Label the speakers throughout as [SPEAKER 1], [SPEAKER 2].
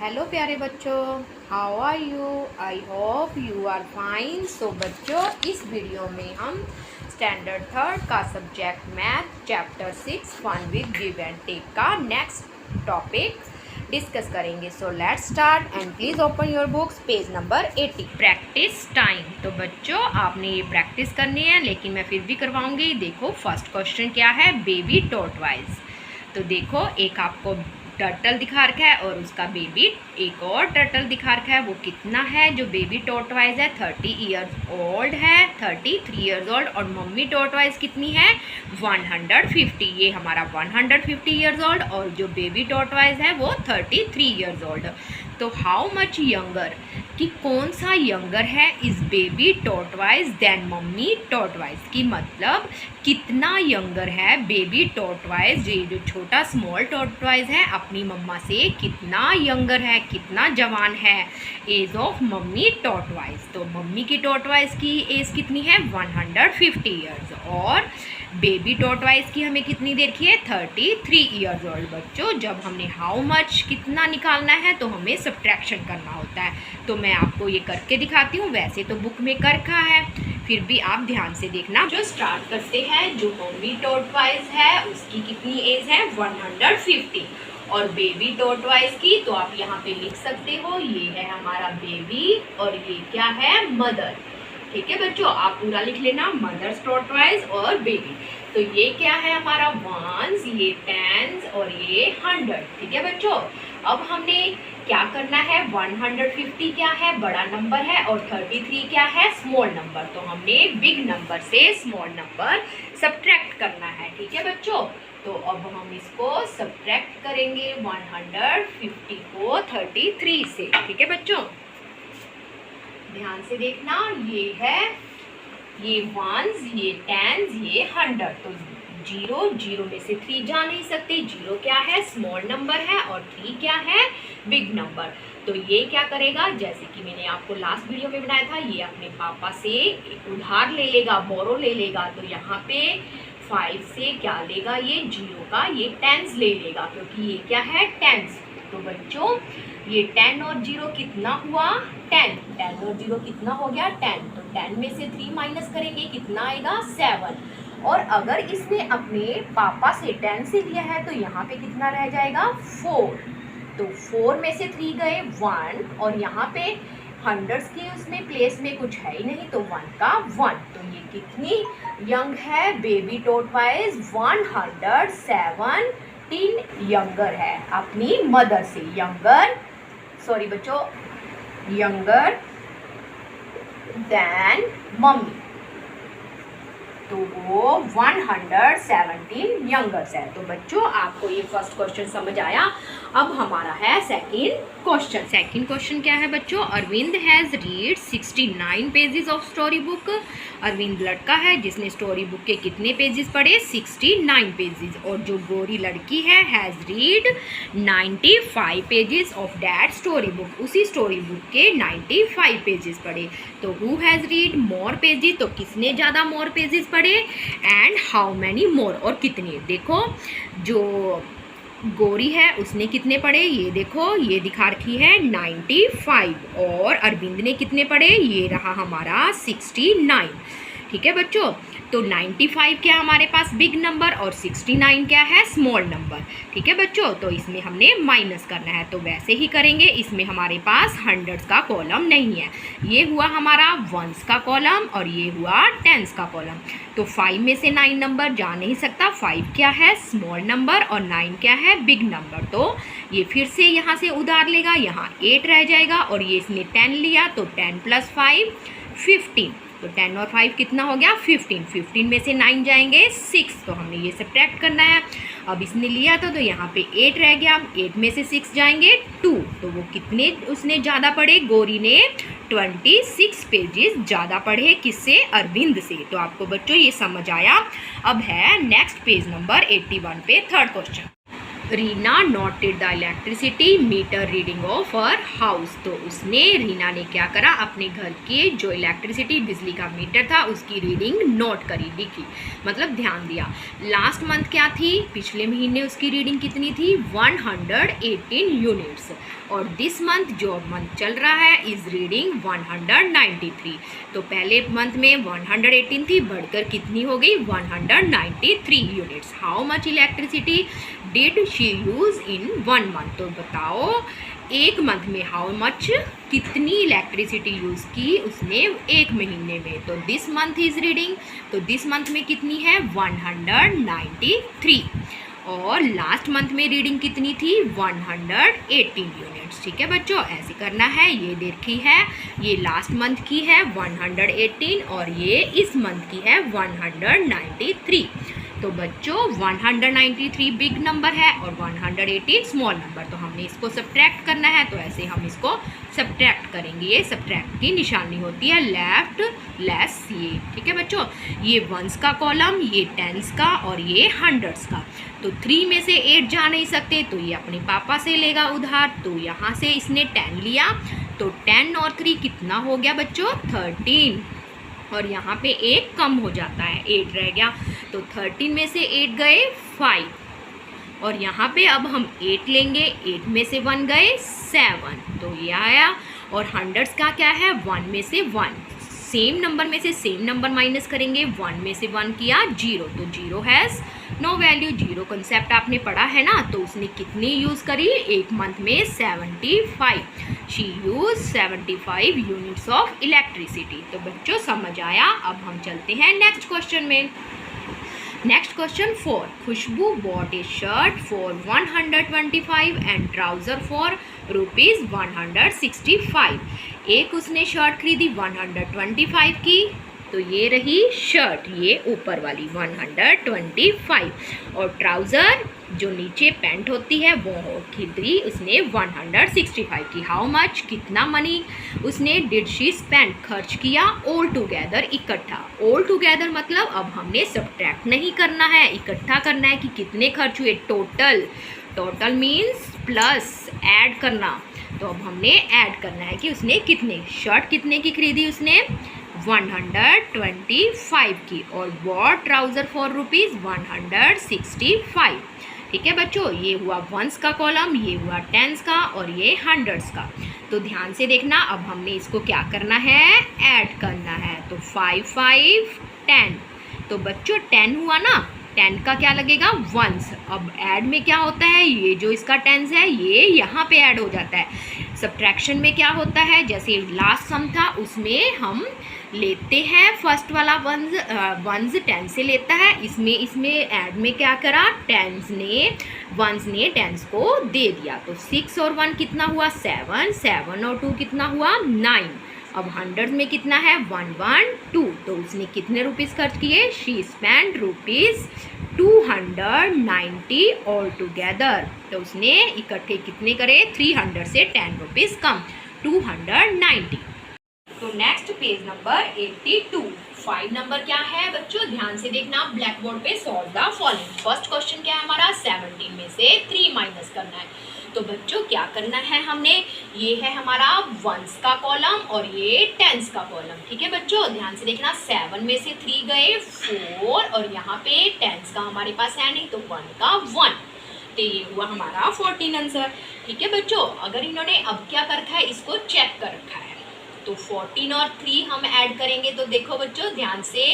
[SPEAKER 1] Hello प्यारे बच्चों, how are you? I hope you are fine. So बच्चों, इस वीडियो में हम स्टैंडर्ड थर्ड का subject math chapter 6 fun with give and take का नेक्स्ट टॉपिक डिस्कस करेंगे। So let's start and please open your books, page number 80। Practice time. तो बच्चों, आपने ये प्रैक्टिस करनी है, लेकिन मैं फिर भी करवाऊंगी। देखो फर्स्ट क्वेश्चन क्या है, बेबी टॉर्टवाइज। तो देखो, एक आपको टर्टल दिखा रखा है और उसका बेबी एक और टर्टल दिखा रखा है। वो कितना है? जो बेबी टॉर्टवाइज है 30 ईयर्स ओल्ड है, 33 ईयर्स ओल्ड। और मम्मी टॉर्टवाइज कितनी है? 150। ये हमारा 150 ईयर्स ओल्ड और जो बेबी टॉर्टवाइज है वो 33 ईयर्स ओल्ड। तो हाउ मच यंगर, कि कौन सा यंगर है इस baby tortoise then mummy tortoise, की मतलब कितना यंगर है बेबी टॉर्टवाइज, ये जो छोटा स्मॉल टॉर्टवाइज है अपनी मम्मा से कितना यंगर है, कितना जवान है एज ऑफ मम्मी टॉर्टवाइज। तो मम्मी की टॉर्टवाइज की एज कितनी है? 150 ईयर्स। और बेबी टॉर्टवाइज की हमें कितनी देर की है? 33 ईयर्स ओल्ड। बच्चों, जब हमने हाउ मच कितना निकालना है तो हमें सब्ट्रैक्शन करना होता है। तो मैं आपको ये करके दिखाती हूँ। वैसे तो बुक में कर रखा है, फिर भी आप ध्यान से देखना। जो स्टार्ट करते हैं, जो मम्मी टॉर्टवाइज है उसकी कितनी एज है? 150। और बेबी टॉर्टवाइज की तो आप यहाँ पे लिख सकते हो, ये है हमारा बेबी और ये क्या है? मदर। ठीक है बच्चों, आप पूरा लिख लेना, मदर्स टॉर्टवाइज और बेबी। तो ये क्या है हमारा? वंस, ये टेंस और ये 100। ठीक है बच्चों, अब हमने क्या करना है? 150 क्या है? बड़ा नंबर है और 33 क्या है? Small number. तो हमने बिग नंबर से स्मॉल नंबर सब्ट्रैक्ट करना है। ठीक है बच्चों, तो अब हम इसको सब्ट्रैक्ट करेंगे 150 को 33 से। ठीक है बच्चों, ध्यान से देखना। ये है, ये वंस, ये टेंस, ये 100। तो 0 में से 3 जा नहीं सकते। 0 क्या है? स्मॉल नंबर है और 3 क्या है? Big number. तो ये क्या करेगा? जैसे कि मैंने आपको लास्ट वीडियो में बनाया था, ये अपने पापा से उधार ले लेगा, बोरो ले लेगा। तो यहाँ पे 5 से क्या लेगा? ये 0 का ये टेंस ले लेगा, क्योंकि ये क्या है? टेंस। तो बच्चों, ये 10 और 0 कितना हुआ? 10। 10 और 0 कितना हो गया? 10। तो 10 में से 3 माइनस करेंगे, कितना आएगा? 7। और अगर इसने अपने पापा से 10 से लिया है तो यहाँ पे कितना रह जाएगा? 4। तो 4 में से 3 गए 1, और यहाँ पे हंड्रेड्स के उसमें प्लेस में कुछ है ही नहीं, तो 1 का 1। तो ये कितनी यंग है? बेबी टॉर्टवाइज 117 यंगर है अपनी मदर से। यंगर, सॉरी बच्चों, यंगर देन मम्मी। तो वो 117 यंगर्स है। तो बच्चों, आपको ये फर्स्ट क्वेश्चन समझ आया। अब हमारा है सेकंड क्वेश्चन। सेकंड क्वेश्चन क्या है बच्चों? Arvind has read 69 pages of story book. Arvind लड़का है जिसने स्टोरी बुक के कितने पेजेस पढ़े? 69 पेजेस। और जो गोरी लड़की है, has read 95 pages of that story book. उसी स्टोरी बुक के 95 पेजेस पढ़े। तो who has read more pages? तो किसने ज़्यादा मोर पेजेस पढ़े? एंड हाउ मैनी मोर, और कितने? देखो, जो गोरी है उसने कितने पढ़े? ये देखो, ये दिखा रखी है 95। और अरविंद ने कितने पढ़े? ये रहा हमारा 69। ठीक है बच्चों, तो 95 क्या हमारे पास? बिग नंबर, और 69 क्या है? Small number. ठीक है बच्चों, तो इसमें हमने माइनस करना है, तो वैसे ही करेंगे। इसमें हमारे पास हंड्रेड्स का कॉलम नहीं है। ये हुआ हमारा वंस का कॉलम और ये हुआ टेंस का कॉलम। तो 5 में से 9 नंबर जा नहीं सकता। 5 क्या है? स्मॉल नंबर, और 9 क्या है? Big number. तो ये फिर से यहाँ से उधार लेगा, यहाँ 8 रह जाएगा, और ये इसने 10 लिया, तो 10 + 5 15। तो 10 और 5 कितना हो गया? 15। 15 में से 9 जाएंगे 6। तो हमने ये सब्ट्रैक्ट करना है। अब इसने लिया तो यहाँ पे 8 रह गया। 8 में से 6 जाएंगे 2। तो वो कितने उसने ज़्यादा पढ़े? गोरी ने 26 पेजेस ज़्यादा पढ़े। किससे? अरविंद से। तो आपको बच्चों ये समझ आया। अब है नेक्स्ट पेज नंबर 81 पे third question. Reena noted the electricity meter reading of her house. तो उसने रीना ने क्या करा, अपने घर के जो इलेक्ट्रिसिटी बिजली का मीटर था उसकी रीडिंग नोट करी, लिखी, मतलब ध्यान दिया। लास्ट मंथ क्या थी, पिछले महीने उसकी रीडिंग कितनी थी, 118 यूनिट्स, और दिस मंथ जो मंथ चल रहा है इज रीडिंग 193। तो पहले मंथ में 118 थी, बढ़कर कितनी हो गई, 193 units. How much electricity did she use in 1 month. तो बताओ एक मंथ में हाउ मच, कितनी इलेक्ट्रिसिटी यूज़ की उसने एक महीने में। तो दिस मंथ इज रीडिंग, तो दिस मंथ में कितनी है, 193, और लास्ट मंथ में रीडिंग कितनी थी, 118 यूनिट्स। ठीक है बच्चों, ऐसे करना है। ये देखी है, ये लास्ट मंथ की है 118, और ये इस मंथ की है 193। तो बच्चों 193 बिग नंबर है और 118 स्मॉल नंबर, तो हमने इसको सब्ट्रैक्ट करना है। तो ऐसे हम इसको सब्ट्रैक्ट करेंगे। ये सब्ट्रैक्ट की निशानी होती है लेफ्ट लेस ये। ठीक है बच्चों, ये वंस का कॉलम, ये टेंस का, और ये हंड्रेड्स का। तो 3 में से 8 जा नहीं सकते, तो ये अपने पापा से लेगा उधार। तो यहाँ से इसने 10 लिया, तो 10 और 3 कितना हो गया बच्चों, 13, और यहाँ पे 1 कम हो जाता है, 8 रह गया। तो 13 में से 8 गए 5, और यहाँ पे अब हम 8 लेंगे, 8 में से 1 गए 7, तो ये आया। और हंड्रेड्स का क्या है, 1 में से 1, सेम नंबर में से सेम नंबर माइनस करेंगे, 1 में से 1 किया 0, तो 0 हैज़ नो वैल्यू। 0 कंसेप्ट आपने पढ़ा है ना, तो उसने कितनी यूज़ करी एक मंथ में, 75। She use 75 units of electricity. तो बच्चों समझ आया। अब हम चलते हैं नेक्स्ट क्वेश्चन में। Next question 4, Khushboo bought a shirt for 125 and trouser for rupees 165। एक उसने शर्ट खरीदी 125 की, तो ये रही शर्ट, ये ऊपर वाली 125, और ट्राउज़र जो नीचे पैंट होती है वो खरीदी उसने 165 की। हाउ मच, कितना मनी उसने डिड शी स्पेंड, खर्च किया, ऑल टुगेदर, इकट्ठा। ऑल टुगेदर मतलब अब हमने सब्ट्रैक्ट नहीं करना है, इकट्ठा करना है कि कितने खर्च हुए, total. Total means plus, add करना। तो अब हमने ऐड करना है कि उसने कितने, शर्ट कितने की खरीदी उसने, 125 की, और बॉट ट्राउज़र फॉर रुपीज़ 165। ठीक है बच्चों, ये हुआ वंस का कॉलम, ये हुआ टेंस का, और ये हंड्रेड्स का। तो ध्यान से देखना, अब हमने इसको क्या करना है, ऐड करना है। तो 5 5 10, तो बच्चों 10 हुआ ना, 10 का क्या लगेगा, वंस। अब ऐड में क्या होता है, ये जो इसका टेंस है ये यहाँ पे ऐड हो जाता है। सब्ट्रैक्शन में क्या होता है, जैसे लास्ट सम था उसमें हम लेते हैं फर्स्ट वाला वंस 10 से लेता है, इसमें ऐड में क्या करा, वंस ने टेंस को दे दिया। तो 6 और 1 कितना हुआ, 7, 7 और 2 कितना हुआ, 9। अब 100 में कितना है, 112, तो उसने कितने रुपीज़ खर्च किए, she spend rupees 290 all together. तो उसने इकट्ठे कितने करे, 300 से 10 रुपीज़ कम, 290। तो नेक्स्ट पेज नंबर 82, 5 नंबर क्या है बच्चों, ध्यान से देखना, ब्लैक बोर्ड पे solve the following. First question क्या है हमारा, 17 में से 3 माइनस करना है। तो बच्चों क्या करना है हमने, ये है हमारा वंस का कॉलम और ये टेंस का कॉलम। ठीक है बच्चों, ध्यान से देखना, 7 में से 3 गए 4, और यहाँ पे टेंस का हमारे पास है नहीं, तो 1 का 1, तो ये हुआ हमारा 14 आंसर। ठीक है बच्चों, अगर इन्होंने अब क्या कर रखा है, इसको चेक कर रखा है, तो 14 और 3 हम ऐड करेंगे। तो देखो बच्चों ध्यान से,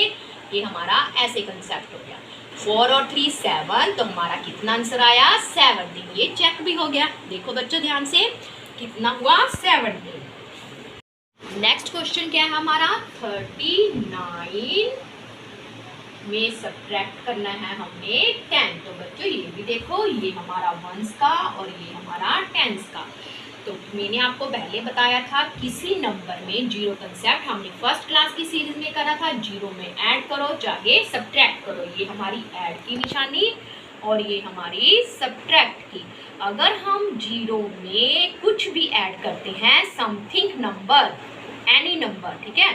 [SPEAKER 1] ये हमारा ऐसे कंसेप्ट हो गया, 4 और 3 7, तो हमारा कितना आंसर आया, 17। ये चेक भी हो गया, देखो बच्चों ध्यान से कितना हुआ, 17। नेक्स्ट क्वेश्चन क्या है हमारा, 39 में सब्ट्रैक्ट करना है हमने 10। तो बच्चों ये भी देखो, ये हमारा वंस का और ये हमारा टेंस का। तो मैंने आपको पहले बताया था, किसी नंबर में जीरो कंसेप्ट हमने फर्स्ट क्लास की सीरीज में करा था, जीरो में ऐड करो चाहे सब्ट्रैक्ट करो। ये हमारी ऐड की निशानी और ये हमारी सब्ट्रैक्ट की। अगर हम जीरो में कुछ भी ऐड करते हैं, समथिंग नंबर, एनी नंबर, ठीक है,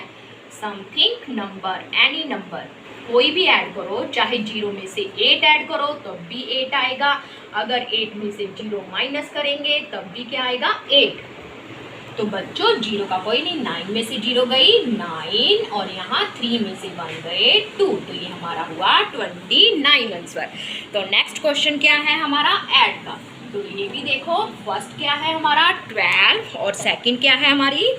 [SPEAKER 1] समथिंग नंबर, एनी नंबर, कोई भी ऐड करो, चाहे जीरो में से 8 ऐड करो तो भी 8 आएगा, अगर 8 में से 0 माइनस करेंगे तब भी क्या आएगा 8। तो बच्चों 0 का कोई नहीं, 9 में से 0 गई 9 और यहाँ 3 में से 1 गए 2, तो ये हमारा हुआ 29 आंसर। तो नेक्स्ट क्वेश्चन क्या है हमारा ऐड का। तो ये भी देखो, फर्स्ट क्या है हमारा 12 और सेकंड क्या है हमारी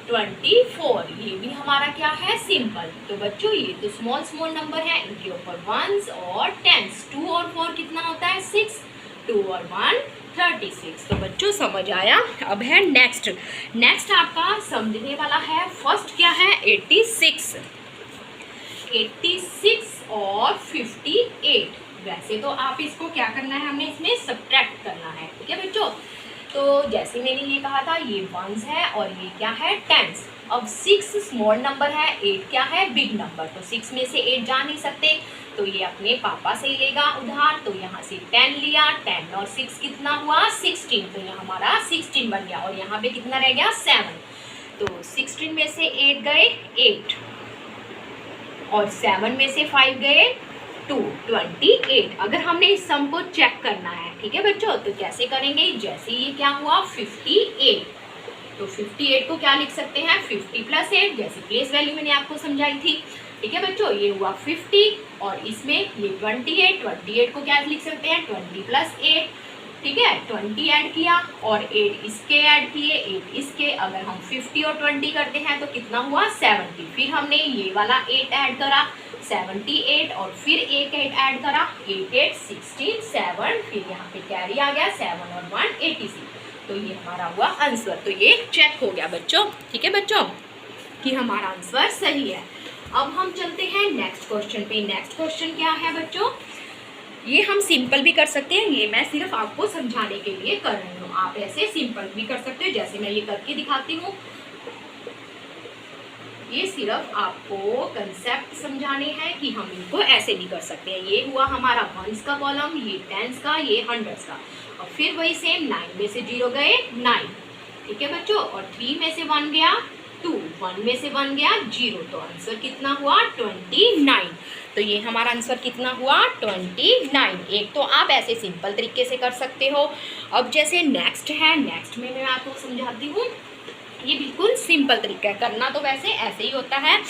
[SPEAKER 1] 24। ये भी हमारा क्या है सिंपल। तो बच्चों ये तो स्मॉल स्मॉल नंबर है, इनके ऊपर वंस और टेंस। 2 और 4 कितना होता है 6, 2 और 1 36। तो बच्चों समझ आया। अब है नेक्स्ट। नेक्स्ट आपका समझने वाला है, फर्स्ट क्या है 86 और 58। वैसे तो आप इसको क्या करना है, हमें इसमें सब्ट्रैक्ट करना है, ठीक है बच्चों। तो जैसे मैंने ये कहा था, ये वंस है और ये क्या है टेंस। अब 6 स्मॉल नंबर है, 8 क्या है बिग नंबर, तो 6 में से 8 जा नहीं सकते, तो ये अपने पापा से लेगा उधार। तो यहाँ से 10 लिया, 10 और 6 कितना हुआ 16, तो ये हमारा 16 बन गया। और यहाँ पे कितना रह गया 7, तो 16 में से 8 गए 8 और 7 में से 5 गए 2, 28। अगर हमने इस सम को चेक करना है, ठीक है बच्चों, तो कैसे करेंगे, जैसे ये क्या हुआ 58, तो 58 को क्या लिख सकते हैं 50 + 8, जैसे प्लेस वैल्यू मैंने आपको समझाई थी, ठीक है बच्चों। ये हुआ 50 और इसमें ये 28 को क्या लिख सकते हैं 20 + 8, ठीक है। 20 ऐड किया और 8 इसके ऐड किए, 8 इसके। अगर हम 50 और 20 करते हैं तो कितना हुआ 70। फिर हमने ये वाला 8 ऐड करा 78 और फिर एक 8 ऐड करा 8 8 16 7, फिर यहाँ पे कैरी आ गया 7 और 1 86। तो ये हमारा हुआ आंसर। तो ये चेक हो गया बच्चों, ठीक है बच्चों, कि हमारा आंसर सही है। अब हम चलते हैं नेक्स्ट क्वेश्चन पे। नेक्स्ट क्वेश्चन क्या है बच्चों, ये हम सिंपल भी कर सकते हैं, ये मैं सिर्फ आपको समझाने के लिए कर रही हूँ। आप ऐसे सिंपल भी कर सकते हो, जैसे मैं ये करके दिखाती हूँ। ये सिर्फ आपको कंसेप्ट समझाने हैं कि हम इनको ऐसे भी कर सकते हैं। ये हुआ हमारा वंस का कॉलम, ये टेंस का, ये हंड्रेड्स का। और फिर वही सेम 9 में से 0 गए 9, ठीक है बच्चों। और 3 में से 1 गया 2, 1 में से 1 गया 0, तो आंसर कितना हुआ 29। तो ये हमारा आंसर कितना हुआ 29। एक तो आप ऐसे सिंपल तरीके से कर सकते हो। अब जैसे नेक्स्ट है, नेक्स्ट में मैं आपको समझाती हूँ। ये बिल्कुल सिंपल तरीका है, करना तो वैसे ऐसे ही होता है।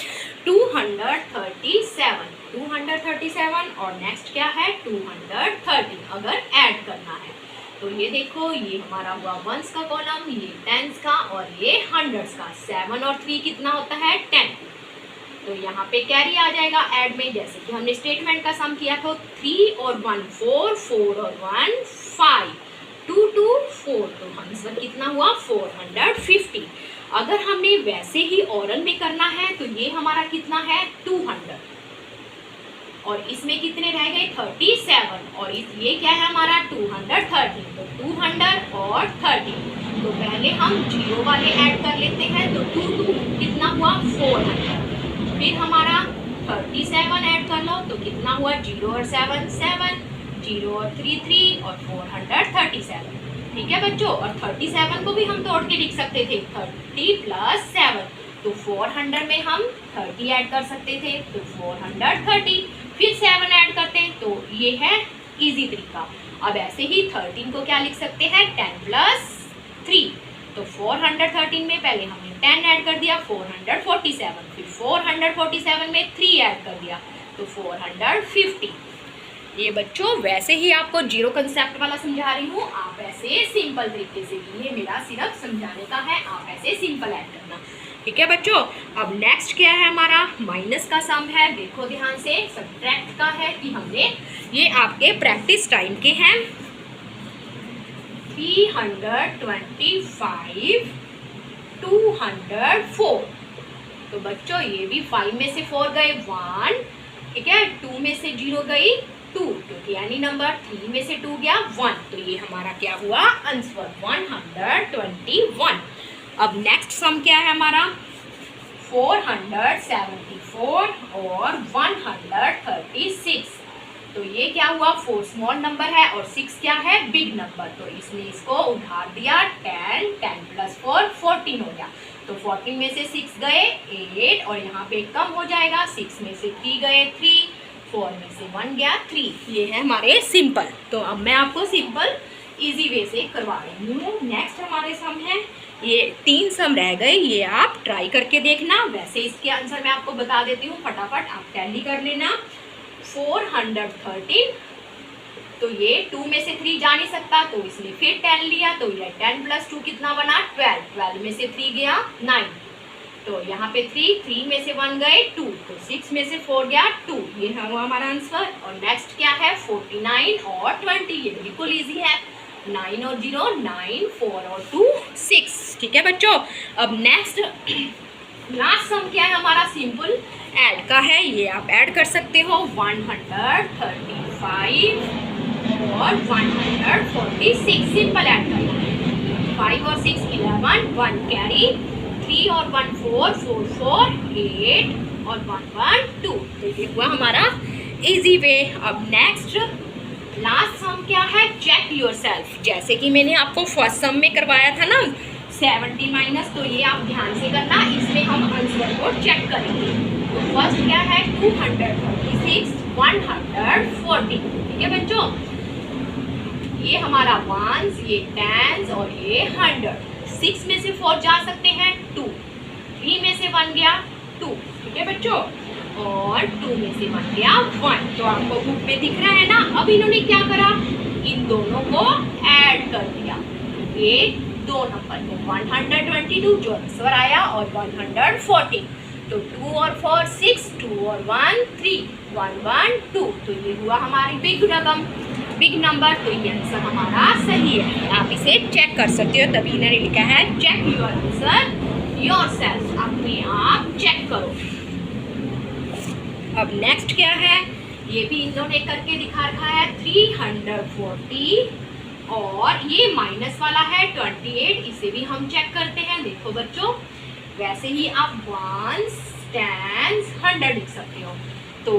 [SPEAKER 1] 237 और नेक्स्ट क्या है 230, अगर ऐड करना है तो ये देखो, ये हमारा हुआ वंस का कॉलम, ये टेंस का और ये हंड्रेड्स का। 7 और 3 कितना होता है 10, तो यहाँ पे कैरी आ जाएगा ऐड में, जैसे कि हमने स्टेटमेंट का सम किया था। 3 और 1 4, 4 और 1 5, 2 2 4, तो आंसर कितना हुआ 450। अगर हमने वैसे ही ओरल में करना है तो ये हमारा कितना है 200 और इसमें कितने रह गए 37 और ये क्या है हमारा 230, तो 200 और 30। तो पहले हम 0 वाले ऐड कर लेते हैं, तो 2 2 कितना हुआ 400। फिर हमारा 37 ऐड कर लो, तो कितना हुआ 0 और 7 7, 0 और 3 3 और 437, ठीक है बच्चों। और 37 को भी हम तोड़ के लिख सकते थे 30 + 7, तो 400 में हम 30 ऐड कर सकते थे, तो 430। फिर 7 ऐड करते हैं, तो ये है इजी तरीका। अब ऐसे ही 13 को क्या लिख सकते हैं 10 + 3, तो 413 में पहले हमने 10 ऐड कर दिया 447, फिर 447 में 3 ऐड कर दिया, तो 450। ये बच्चों वैसे ही आपको जीरो कंसेप्ट वाला समझा रही हूँ, आप ऐसे सिंपल तरीके से, ये मेरा सिर्फ समझाने का है, आप ऐसे सिंपल ऐड करना, ठीक है बच्चों। अब नेक्स्ट क्या है हमारा माइनस का सम है। देखो ध्यान से, सब्ट्रैक्ट का है कि हमने, ये आपके प्रैक्टिस टाइम के हैं। 325 204, तो बच्चों ये भी 5 में से 4 गए 1, ठीक है। 2 में से 0 गई 2, क्योंकि यानी नंबर 3 में से 2 गया 1, तो ये हमारा क्या हुआ आंसर 121। अब नेक्स्ट सम क्या है हमारा 474 और 136, तो ये क्या हुआ 4 स्मॉल नंबर है और 6 क्या है बिग नंबर, तो इसने इसको उधार दिया 10 10 + 4 14 हो गया, तो 14 में से 6 गए 8 और यहाँ पे कम हो जाएगा, 6 में से 3 गए 3, 4 में से 1 गया 3। ये है हमारे सिंपल। तो अब मैं आपको सिंपल इजी वे से करवा रही हूँ। नेक्स्ट हमारे सम है, ये 3 सम रह गए, ये आप ट्राई करके देखना। वैसे इसके आंसर मैं आपको बता देती हूँ, फटाफट आप टैली कर लेना। 413, तो ये 2 में से 3 जा नहीं सकता, तो इसने फिर 10 लिया, तो ये 10 + 2 कितना बना 12। 12 में से 3 गया 9, तो यहाँ पे 3 में से 1 गए 2, तो 6 में से 4 गया 2। ये है वो हमारा आंसर। और नेक्स्ट क्या है 49 और 20, ये बिल्कुल ईजी है। 9 और 0 9, 4 और 2 6। ठीक है बच्चों। अब नेक्स्ट लास्ट सम क्या है हमारा, सिंपल ऐड का है। ये आप ऐड कर सकते हो 135 और 146, सिंपल ऐड करना है। 5 और 6 11, 1 कैरी, 3 और 1 4, 4 4 8 और 1 1 2। तो ये हुआ हमारा इजी वे। अब नेक्स्ट लास्ट सम क्या है, चेक योरसेल्फ। जैसे कि मैंने आपको फर्स्ट सम में करवाया था ना 70 माइनस, तो ये आप ध्यान से करना, इसमें हम आंसर को चेक करेंगे। तो फर्स्ट क्या है 236 140। ठीक है बच्चों, ये हमारा 1s, ये 10s और ये 100। 6 में से 4 जा सकते हैं 2, 3 में से 1 गया 2। ठीक है बच्चों, और 2 में से 1 गया 1। तो आपको बुक में दिख रहा है ना। अब इन्होंने क्या करा, इन दोनों को ऐड कर दिया। ये दो नंबर में 122 जो आंसर आया, और 140। तो 2 और 4 6, 2 और 1 3, 1 1 2। तो ये हुआ हमारी बिग रकम, बिग नंबर। तो ये आंसर हमारा सही है। आप इसे चेक कर सकते हो, तभी इन्होंने लिखा है चेक योर आंसर योरसेल्फ, अपने आप चेक करो। अब नेक्स्ट क्या है, ये भी इन्होंने करके दिखा रखा है 340, और ये माइनस वाला है 28, इसे भी हम चेक करते हैं। देखो बच्चों, वैसे ही आप 1s 10s 100 लिख सकते हो। तो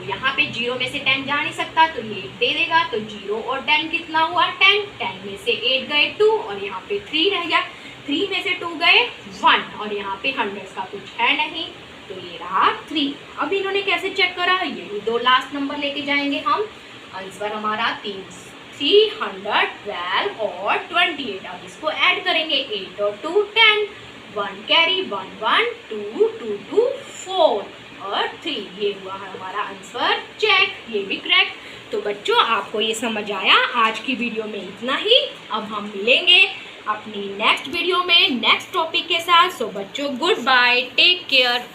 [SPEAKER 1] यहाँ पे 0 में से 10 जा नहीं सकता, तो ये 8 दे देगा। तो 0 और 10 कितना हुआ 10। 10 में से 8 गए 2, और यहाँ पे 3 रह गया। 3 में से 2 गए 1, और यहाँ पे 100 का कुछ है नहीं, तो ये रहा 3। अब इन्होंने कैसे चेक करा, ये 2 लास्ट नंबर लेके जाएंगे हम। आंसर हमारा 312 और 28। अब इसको ऐड करेंगे 8 और 2 10, 1 कैरी 1 1 2 2 2 4 और 3। ये हुआ हमारा आंसर चेक, ये भी करेक्ट। तो बच्चों आपको ये समझ आया। आज की वीडियो में इतना ही। अब हम मिलेंगे अपनी नेक्स्ट वीडियो में नेक्स्ट टॉपिक के साथ। सो बच्चों गुड बाय, टेक केयर।